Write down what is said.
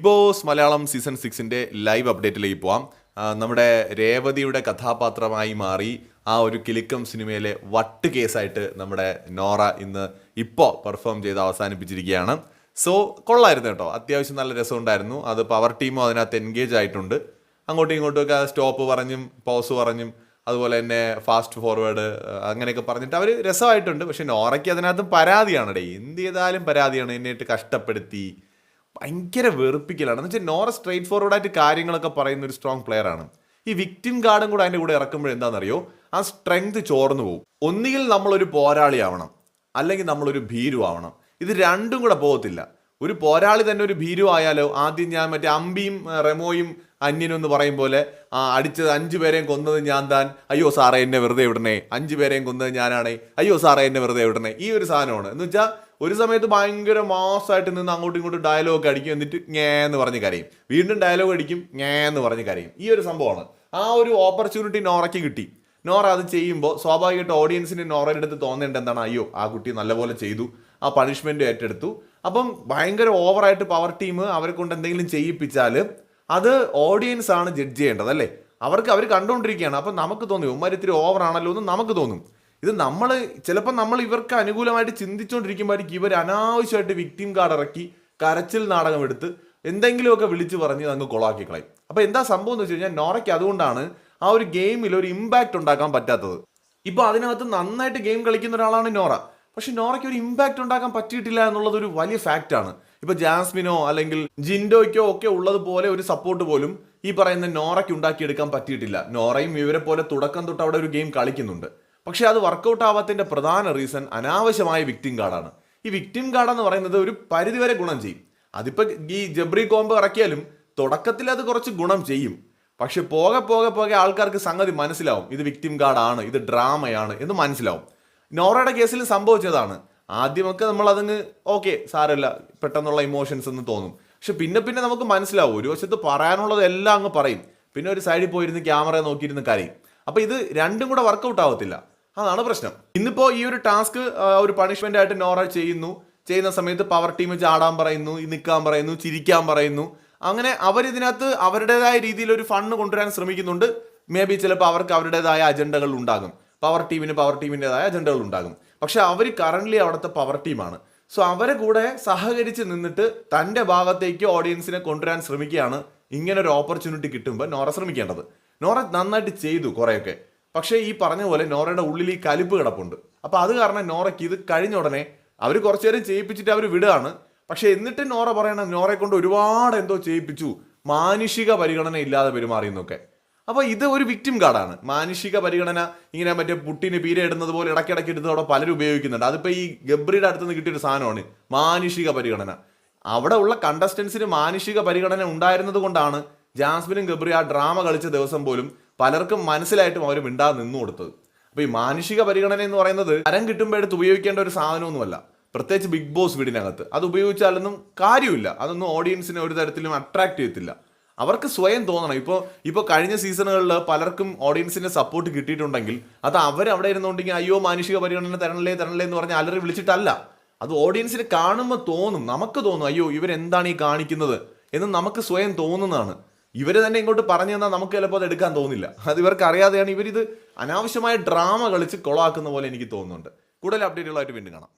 Big boss Malayalam season 6ന്റെ live അപ്ഡേറ്റിലേക്ക് പോവാം. നമ്മുടെ രേവതിയുടെ കഥാപാത്രമായി മാറി ആ ഒരു കിലുക്കം സിനിമയിലെ വട്ട് കേസായിട്ട് നമ്മുടെ നോറ ഇപ്പോൾ പെർഫോം ചെയ്ത് അവസാനിപ്പിച്ചിരിക്കുകയാണ്. സോ കൊള്ളായിരുന്നു കേട്ടോ, അത്യാവശ്യം നല്ല രസമുണ്ടായിരുന്നു. അത് പവർ ടീമും അതിനകത്ത് എൻഗേജ് ആയിട്ടുണ്ട്. അങ്ങോട്ടും ഇങ്ങോട്ടുമൊക്കെ സ്റ്റോപ്പ് പറഞ്ഞും പോസ് പറഞ്ഞും അതുപോലെ തന്നെ ഫാസ്റ്റ് ഫോർവേഡ് അങ്ങനെയൊക്കെ പറഞ്ഞിട്ട് അവർ രസമായിട്ടുണ്ട്. പക്ഷെ നോറയ്ക്ക് അതിനകത്ത് പരാതിയാണ്, എന്ത് ചെയ്താലും പരാതിയാണ്, എന്നിട്ട് കഷ്ടപ്പെടുത്തി ഭയങ്കര വെറുപ്പിക്കലാണ്. എന്ന് വെച്ചാൽ നോറ സ്ട്രെയിറ്റ് ഫോർവേഡായിട്ട് കാര്യങ്ങളൊക്കെ പറയുന്ന ഒരു സ്ട്രോങ് പ്ലെയർ ആണ്. ഈ വിക്ടിം കാർഡും കൂടെ അതിൻ്റെ കൂടെ ഇറക്കുമ്പോൾ എന്താണെന്നറിയോ, ആ സ്ട്രെങ്ത് ചോർന്നു പോകും. ഒന്നുകിൽ നമ്മളൊരു പോരാളി ആവണം, അല്ലെങ്കിൽ നമ്മളൊരു ഭീരു ആവണം. ഇത് രണ്ടും കൂടെ പോകത്തില്ല. ഒരു പോരാളി തന്നെ ഒരു ഭീരു ആയാലോ, ആദ്യം ഞാൻ മറ്റേ അമ്പിയും റെമോയും അന്യനും എന്ന് പറയും പോലെ അടിച്ചത് 5 പേരെയും കൊന്നത് ഞാൻ താൻ, അയ്യോ സാറേ എന്നെ വെറുതെ വിടണേ, 5 പേരെയും കൊന്നത് ഞാനാണേ, അയ്യോ സാറേ എന്നെ വെറുതെ വിടണേ, ഈ ഒരു സാധനമാണ്. എന്ന് വെച്ചാൽ ഒരു സമയത്ത് ഭയങ്കര മാസമായിട്ട് നിന്ന് അങ്ങോട്ടും ഇങ്ങോട്ടും ഡയലോഗ് അടിക്കും, എന്നിട്ട് ഞേന്ന് പറഞ്ഞ് കരയും, വീണ്ടും ഡയലോഗ് അടിക്കും, ഞേന്ന് പറഞ്ഞ് കരയും. ഈ ഒരു സംഭവമാണ്. ആ ഒരു ഓപ്പർച്യൂണിറ്റി നോറയ്ക്ക് കിട്ടി. നോറ അത് ചെയ്യുമ്പോൾ സ്വാഭാവികമായിട്ട് ഓഡിയൻസിന് നോറയുടെ അടുത്ത് തോന്നേണ്ടത് എന്താണ്, അയ്യോ ആ കുട്ടി നല്ലപോലെ ചെയ്തു, ആ പണിഷ്മെന്റ് ഏറ്റെടുത്തു. അപ്പം ഭയങ്കര ഓവറായിട്ട് പവർ ടീം അവരെ കൊണ്ട് എന്തെങ്കിലും ചെയ്യിപ്പിച്ചാൽ അത് ഓഡിയൻസ് ആണ് ജഡ്ജ് ചെയ്യേണ്ടത്, അല്ലേ? അവർ കണ്ടുകൊണ്ടിരിക്കുകയാണ്. അപ്പം നമുക്ക് തോന്നും ഇവന്മാർ ഇത്തിരി ഓവറാണല്ലോ എന്ന് നമുക്ക് തോന്നും. ഇത് ചിലപ്പോൾ ഇവർക്ക് അനുകൂലമായിട്ട് ചിന്തിച്ചുകൊണ്ടിരിക്കുമ്പോഴായിരിക്കും ഇവർ അനാവശ്യമായിട്ട് വിക്ടിം കാർഡ് ഇറക്കി കരച്ചിൽ നാടകം എടുത്ത് എന്തെങ്കിലുമൊക്കെ വിളിച്ചു പറഞ്ഞ് അങ്ങ് കൊളാക്കി കളയും. അപ്പോൾ എന്താ സംഭവം എന്ന് വെച്ച് കഴിഞ്ഞാൽ നോറയ്ക്ക് അതുകൊണ്ടാണ് ആ ഒരു ഗെയിമിൽ ഒരു ഇമ്പാക്റ്റ് ഉണ്ടാക്കാൻ പറ്റാത്തത്. ഇപ്പോൾ അതിനകത്ത് നന്നായിട്ട് ഗെയിം കളിക്കുന്ന ഒരാളാണ് നോറ, പക്ഷെ നോറയ്ക്ക് ഒരു ഇമ്പാക്റ്റ് ഉണ്ടാക്കാൻ പറ്റിയിട്ടില്ല എന്നുള്ളത് ഒരു വലിയ ഫാക്റ്റാണ്. ഇപ്പൊ ജാസ്മിനോ അല്ലെങ്കിൽ ജിൻഡോയ്ക്കോ ഒക്കെ ഉള്ളതുപോലെ ഒരു സപ്പോർട്ട് പോലും ഈ പറയുന്ന നോറയ്ക്ക് ഉണ്ടാക്കിയെടുക്കാൻ പറ്റിയിട്ടില്ല. നോറയും ഇവരെ പോലെ തുടക്കം തൊട്ട് അവിടെ ഒരു ഗെയിം കളിക്കുന്നുണ്ട്. പക്ഷെ അത് വർക്കൗട്ട് ആവാത്തതിന്റെ പ്രധാന റീസൺ അനാവശ്യമായ വിക്ടിം കാർഡാണ്. ഈ വിക്ടിം കാർഡ് എന്ന് പറയുന്നത് ഒരു പരിധിവരെ ഗുണം ചെയ്യും. അതിപ്പോ ഈ ജബ്രി കോംബോ ഇറക്കിയാലും തുടക്കത്തിൽ അത് കുറച്ച് ഗുണം ചെയ്യും. പക്ഷെ പോകെ ആൾക്കാർക്ക് സംഗതി മനസ്സിലാവും, ഇത് വിക്ടിം കാർഡാണ്, ഇത് ഡ്രാമയാണ് എന്ന് മനസ്സിലാവും. നോറയുടെ കേസിൽ സംഭവിച്ചതാണ്. ആദ്യമൊക്കെ നമ്മൾ അതങ്ങ് ഓക്കെ സാരമില്ല, പെട്ടെന്നുള്ള ഇമോഷൻസ് എന്ന് തോന്നും. പക്ഷെ പിന്നെ നമുക്ക് മനസ്സിലാവും, ഒരു വശത്ത് പറയാനുള്ളത് എല്ലാം അങ്ങ് പറയും, പിന്നെ ഒരു സൈഡിൽ പോയിരുന്ന് ക്യാമറ നോക്കിയിരുന്ന് കരയും. അപ്പൊ ഇത് രണ്ടും കൂടെ വർക്കൗട്ട് ആവത്തില്ല. അതാണ് പ്രശ്നം. ഇന്നിപ്പോ ഈ ഒരു ടാസ്ക് ഒരു പണിഷ്മെന്റ് ആയിട്ട് നോറ ചെയ്യുന്ന സമയത്ത് പവർ ടീം ചാടാൻ പറയുന്നു, നിൽക്കാൻ പറയുന്നു, ചിരിക്കാൻ പറയുന്നു. അങ്ങനെ അവരിതിനകത്ത് അവരുടേതായ രീതിയിൽ ഒരു ഫണ്ട് കൊണ്ടുവരാൻ ശ്രമിക്കുന്നുണ്ട്. മേ ബി ചിലപ്പോൾ അവർക്ക് അവരുടേതായ അജണ്ടകൾ ഉണ്ടാകും, പവർ ടീമിൻ്റെതായ അജണ്ടകൾ ഉണ്ടാകും. പക്ഷെ അവർ കറന്റ് അവിടുത്തെ പവർ ടീമാണ്. സോ അവരെ കൂടെ സഹകരിച്ച് നിന്നിട്ട് തൻ്റെ ഭാഗത്തേക്ക് ഓഡിയൻസിനെ കൊണ്ടുവരാൻ ശ്രമിക്കുകയാണ്. ഇങ്ങനെ ഒരു ഓപ്പർച്യൂണിറ്റി കിട്ടുമ്പോൾ നോറ ശ്രമിക്കേണ്ടത്. നോറ നന്നായിട്ട് ചെയ്തു കുറേയൊക്കെ. പക്ഷേ ഈ പറഞ്ഞ പോലെ നോറയുടെ ഉള്ളിൽ ഈ കലിപ്പ് കിടപ്പുണ്ട്. അപ്പോൾ അത് കാരണം നോറയ്ക്ക് ഇത് കഴിഞ്ഞ ഉടനെ അവർ കുറച്ചു നേരം ചെയ്യിപ്പിച്ചിട്ട് അവർ വിടുകയാണ്. പക്ഷെ എന്നിട്ട് നോറ പറയണം, നോറയെ കൊണ്ട് ഒരുപാട് എന്തോ ചെയ്യിപ്പിച്ചു, മാനുഷിക പരിഗണന ഇല്ലാതെ പെരുമാറിയെന്നൊക്കെ. അപ്പോൾ ഇത് ഒരു വിക്ടിം കാർഡാണ്. മാനുഷിക പരിഗണന ഇങ്ങനെ മറ്റേ പുട്ടിന് പീര ഇടുന്നത് പോലെ ഇടയ്ക്കിടയ്ക്ക് എടുത്ത് അവിടെ പലരും ഉപയോഗിക്കുന്നുണ്ട്. അതിപ്പോൾ ഈ ഗബ്രിയുടെ അടുത്ത് നിന്ന് കിട്ടിയൊരു സാധനമാണ് മാനുഷിക പരിഗണന. അവിടെ ഉള്ള കണ്ടസ്റ്റൻസിന് മാനുഷിക പരിഗണന ഉണ്ടായിരുന്നത് കൊണ്ടാണ് ജാസ്മിനും ഗബ്രി ആ ഡ്രാമ കളിച്ച ദിവസം പോലും പലർക്കും മനസ്സിലായിട്ടും അവർ മിണ്ടാതെ നിന്നു കൊടുത്തത്. അപ്പോൾ ഈ മാനുഷിക പരിഗണന എന്ന് പറയുന്നത് തരം കിട്ടുമ്പോഴെടുത്ത് ഉപയോഗിക്കേണ്ട ഒരു സാധനമൊന്നുമല്ല, പ്രത്യേകിച്ച് ബിഗ് ബോസ് വീടിനകത്ത്. അത് ഉപയോഗിച്ചാലൊന്നും കാര്യമില്ല, അതൊന്നും ഓഡിയൻസിനെ ഒരു തരത്തിലും അട്രാക്ട് ചെയ്യത്തില്ല. അവർക്ക് സ്വയം തോന്നണം. ഇപ്പോൾ കഴിഞ്ഞ സീസണുകളിൽ പലർക്കും ഓഡിയൻസിന്റെ സപ്പോർട്ട് കിട്ടിയിട്ടുണ്ടെങ്കിൽ അത് അവരവിടെ ഇരുന്നുണ്ടെങ്കിൽ അയ്യോ മാനുഷിക പരിഗണന തരണല്ലേ എന്ന് പറഞ്ഞ് അലറി വിളിച്ചിട്ടല്ല. അത് ഓഡിയൻസിന് കാണുമ്പോൾ തോന്നും, നമുക്ക് തോന്നും അയ്യോ ഇവരെന്താണ് ഈ കാണിക്കുന്നത് എന്ന് നമുക്ക് സ്വയം തോന്നുന്നതാണ്. ഇവർ തന്നെ ഇങ്ങോട്ട് പറഞ്ഞു തന്നാൽ നമുക്ക് ചിലപ്പോൾ അത് എടുക്കാൻ തോന്നില്ല. അത് ഇവർക്ക് അറിയാതെയാണ് ഇവരിത് അനാവശ്യമായ ഡ്രാമ കളിച്ച് കൊളാക്കുന്ന പോലെ എനിക്ക് തോന്നുന്നുണ്ട്. കൂടുതൽ അപ്ഡേറ്റുകളായിട്ട് വീണ്ടും കാണാം.